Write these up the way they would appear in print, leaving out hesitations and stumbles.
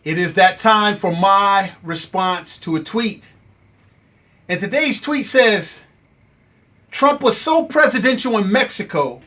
It is that time for my response to a tweet. And today's tweet says, Trump was so presidential in Mexico,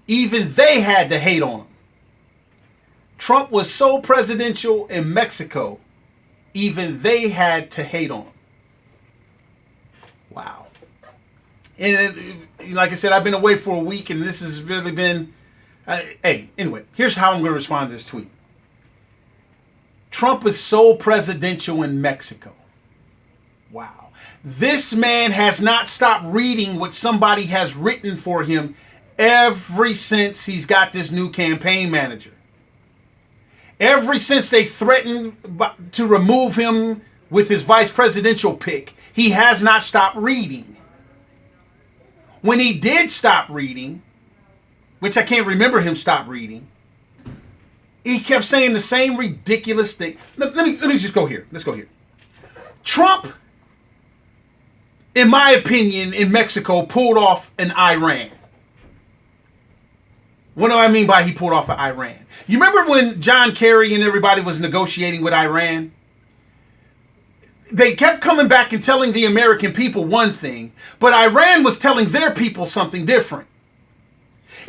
even they had to hate on him. Trump was so presidential in Mexico, even they had to hate on him. Wow. And like I said, I've been away for a week, and this has really been... anyway, here's how I'm going to respond to this tweet. Trump is so presidential in Mexico. Wow. This man has not stopped reading what somebody has written for him ever since he's got this new campaign manager. Ever since they threatened to remove him with his vice presidential pick, he has not stopped reading. When he did stop reading, which I can't remember him stop reading, he kept saying the same ridiculous thing. Let me just go here. Let's go here. Trump, in my opinion, in Mexico, pulled off an Iran. What do I mean by he pulled off an Iran? You remember when John Kerry and everybody was negotiating with Iran? They kept coming back and telling the American people one thing, but Iran was telling their people something different.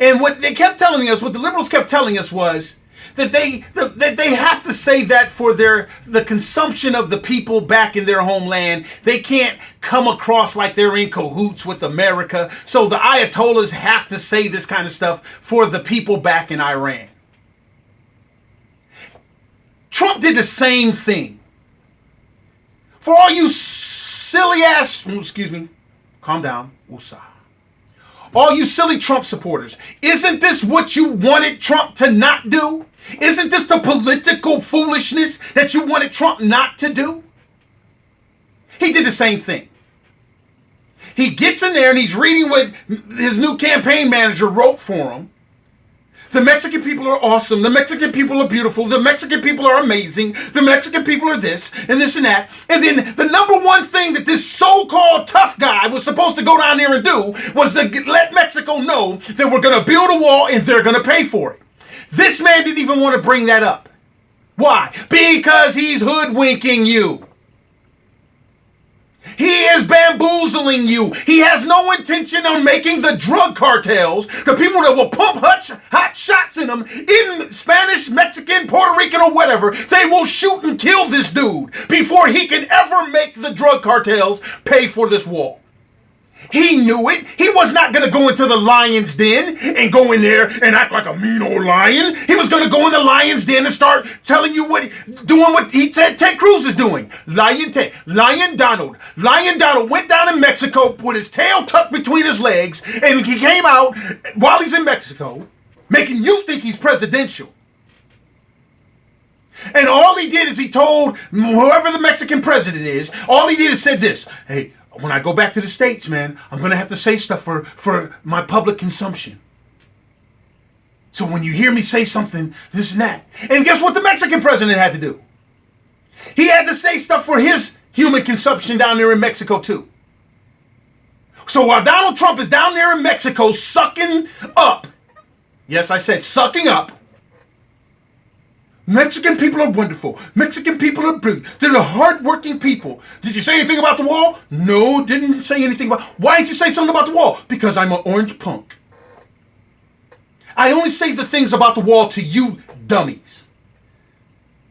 And what they kept telling us, what the liberals kept telling us was that they have to say that for the consumption of the people back in their homeland. They can't come across like they're in cahoots with America. So the Ayatollahs have to say this kind of stuff for the people back in Iran. Trump did the same thing. For all you silly ass, excuse me, calm down, woosah. All you silly Trump supporters, isn't this what you wanted Trump to not do? Isn't this the political foolishness that you wanted Trump not to do? He did the same thing. He gets in there and he's reading what his new campaign manager wrote for him. The Mexican people are awesome. The Mexican people are beautiful. The Mexican people are amazing. The Mexican people are this and this and that. And then the number one thing that this so-called tough guy was supposed to go down there and do was to let Mexico know that we're going to build a wall and they're going to pay for it. This man didn't even want to bring that up. Why? Because he's hoodwinking you. He is bamboozling you. He has no intention on making the drug cartels, the people that will pump hot shots in them, in Spanish, Mexican, Puerto Rican, or whatever, they will shoot and kill this dude before he can ever make the drug cartels pay for this wall. He knew it. He was not going to go into the lion's den and go in there and act like a mean old lion. He was going to go in the lion's den and start telling you doing what he said Ted Cruz is doing. Lion Donald went down in Mexico with his tail tucked between his legs, and he came out while he's in Mexico, making you think he's presidential. And all he did is he told whoever the Mexican president is, all he did is said this: hey, when I go back to the States, man, I'm going to have to say stuff for my public consumption. So when you hear me say something, this and that. And guess what the Mexican president had to do? He had to say stuff for his human consumption down there in Mexico, too. So while Donald Trump is down there in Mexico sucking up, yes, I said sucking up, Mexican people are wonderful. Mexican people are brilliant. They're the hardworking people. Did you say anything about the wall? No, didn't say anything about... Why didn't you say something about the wall? Because I'm an orange punk. I only say the things about the wall to you dummies.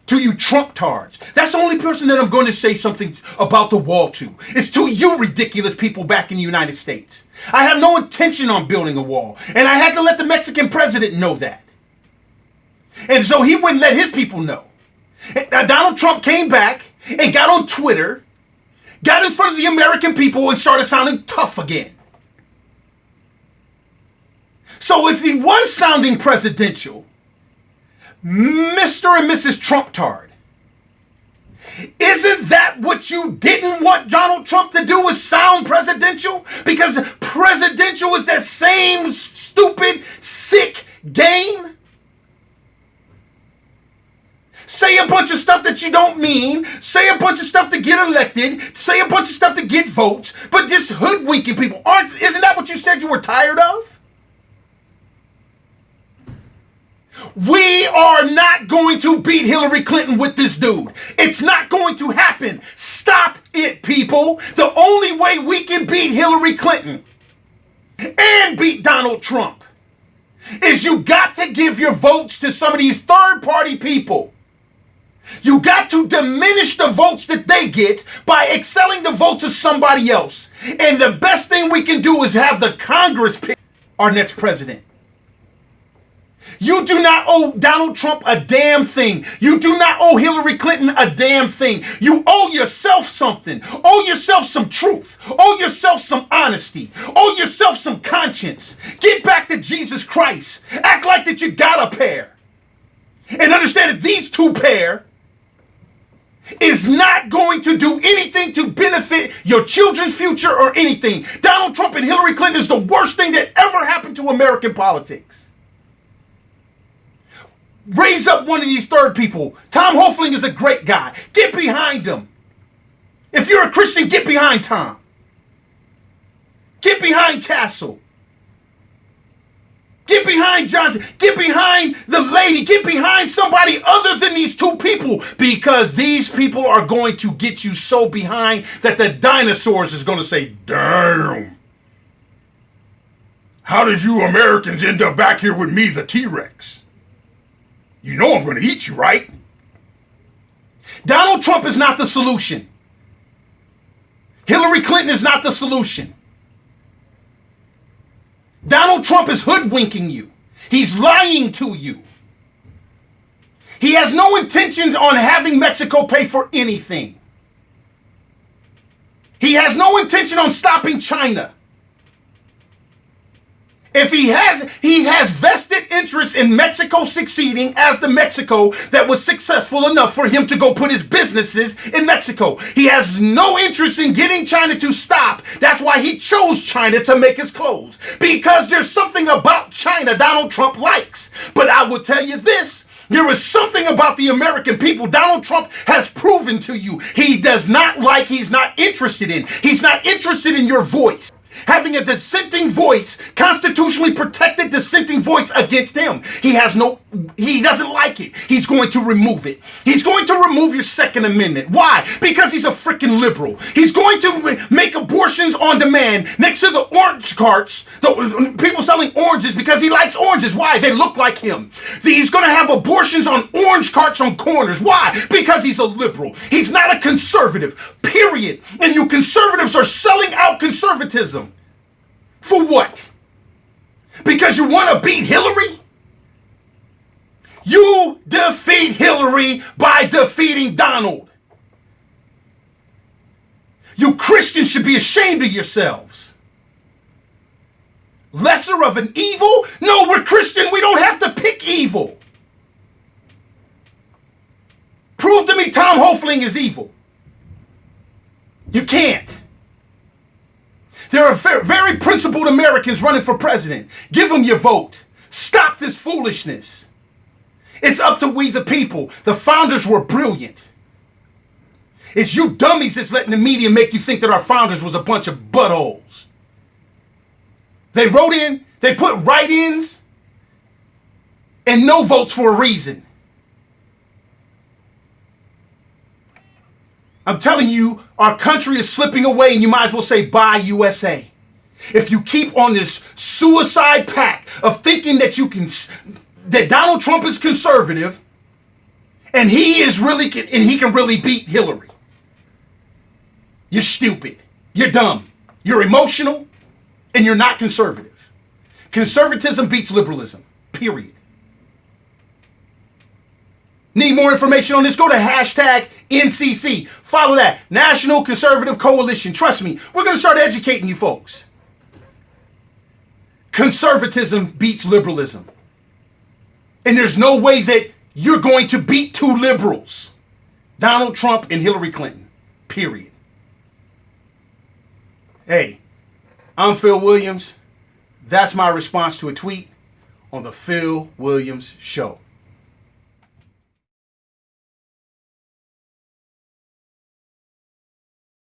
To you Trump-tards. That's the only person that I'm going to say something about the wall to. It's to you ridiculous people back in the United States. I have no intention on building a wall. And I had to let the Mexican president know that. And so he wouldn't let his people know. And Donald Trump came back and got on Twitter, got in front of the American people and started sounding tough again. So if he was sounding presidential, Mr. and Mrs. Trump-tard, isn't that what you didn't want Donald Trump to do, was sound presidential? Because presidential is that same stupid, sick game. Say a bunch of stuff that you don't mean. Say a bunch of stuff to get elected. Say a bunch of stuff to get votes. But just hoodwinking people. Isn't that what you said you were tired of? We are not going to beat Hillary Clinton with this dude. It's not going to happen. Stop it, people. The only way we can beat Hillary Clinton and beat Donald Trump is you got to give your votes to some of these third-party people. You got to diminish the votes that they get by excelling the votes of somebody else. And the best thing we can do is have the Congress pick our next president. You do not owe Donald Trump a damn thing. You do not owe Hillary Clinton a damn thing. You owe yourself something. Owe yourself some truth. Owe yourself some honesty. Owe yourself some conscience. Get back to Jesus Christ. Act like that you got a pair. And understand that these two pair is not going to do anything to benefit your children's future or anything. Donald Trump and Hillary Clinton is the worst thing that ever happened to American politics. Raise up one of these third people. Tom Hoefling is a great guy. Get behind him. If you're a Christian, get behind Tom. Get behind Castle. Get behind Johnson. Get behind the lady. Get behind somebody other than these two people, because these people are going to get you so behind that the dinosaurs is going to say, damn. How did you Americans end up back here with me, the T-Rex? You know I'm going to eat you, right? Donald Trump is not the solution. Hillary Clinton is not the solution. Donald Trump is hoodwinking you. He's lying to you. He has no intentions on having Mexico pay for anything. He has no intention on stopping China. If he has vested interest in Mexico succeeding as the Mexico that was successful enough for him to go put his businesses in Mexico. He has no interest in getting China to stop. That's why he chose China to make his clothes. Because there's something about China Donald Trump likes. But I will tell you this. There is something about the American people Donald Trump has proven to you he does not like, he's not interested in. He's not interested in your voice. Having a dissenting voice, constitutionally protected dissenting voice against him. He doesn't like it. He's going to remove it. He's going to remove your Second Amendment. Why? Because he's a freaking liberal. He's going to make abortions on demand next to the orange carts, the people selling oranges, because he likes oranges. Why? They look like him. He's going to have abortions on orange carts on corners. Why? Because he's a liberal. He's not a conservative, period. And you conservatives are selling out conservatism. For what? Because you want to beat Hillary? You defeat Hillary by defeating Donald. You Christians should be ashamed of yourselves. Lesser of an evil? No, we're Christian. We don't have to pick evil. Prove to me Tom Hoefling is evil. You can't. There are very principled Americans running for president. Give them your vote. Stop this foolishness. It's up to we the people. The founders were brilliant. It's you dummies that's letting the media make you think that our founders was a bunch of buttholes. They wrote in, they put write-ins and no votes for a reason. I'm telling you, our country is slipping away, and you might as well say bye USA. If you keep on this suicide pact of thinking that that Donald Trump is conservative and he can really beat Hillary. You're stupid. You're dumb. You're emotional, and you're not conservative. Conservatism beats liberalism. Period. Need more information on this? Go to hashtag NCC. Follow that. National Conservative Coalition. Trust me, we're going to start educating you folks. Conservatism beats liberalism. And there's no way that you're going to beat two liberals. Donald Trump and Hillary Clinton. Period. Hey, I'm Phil Williams. That's my response to a tweet on the Phil Williams Show.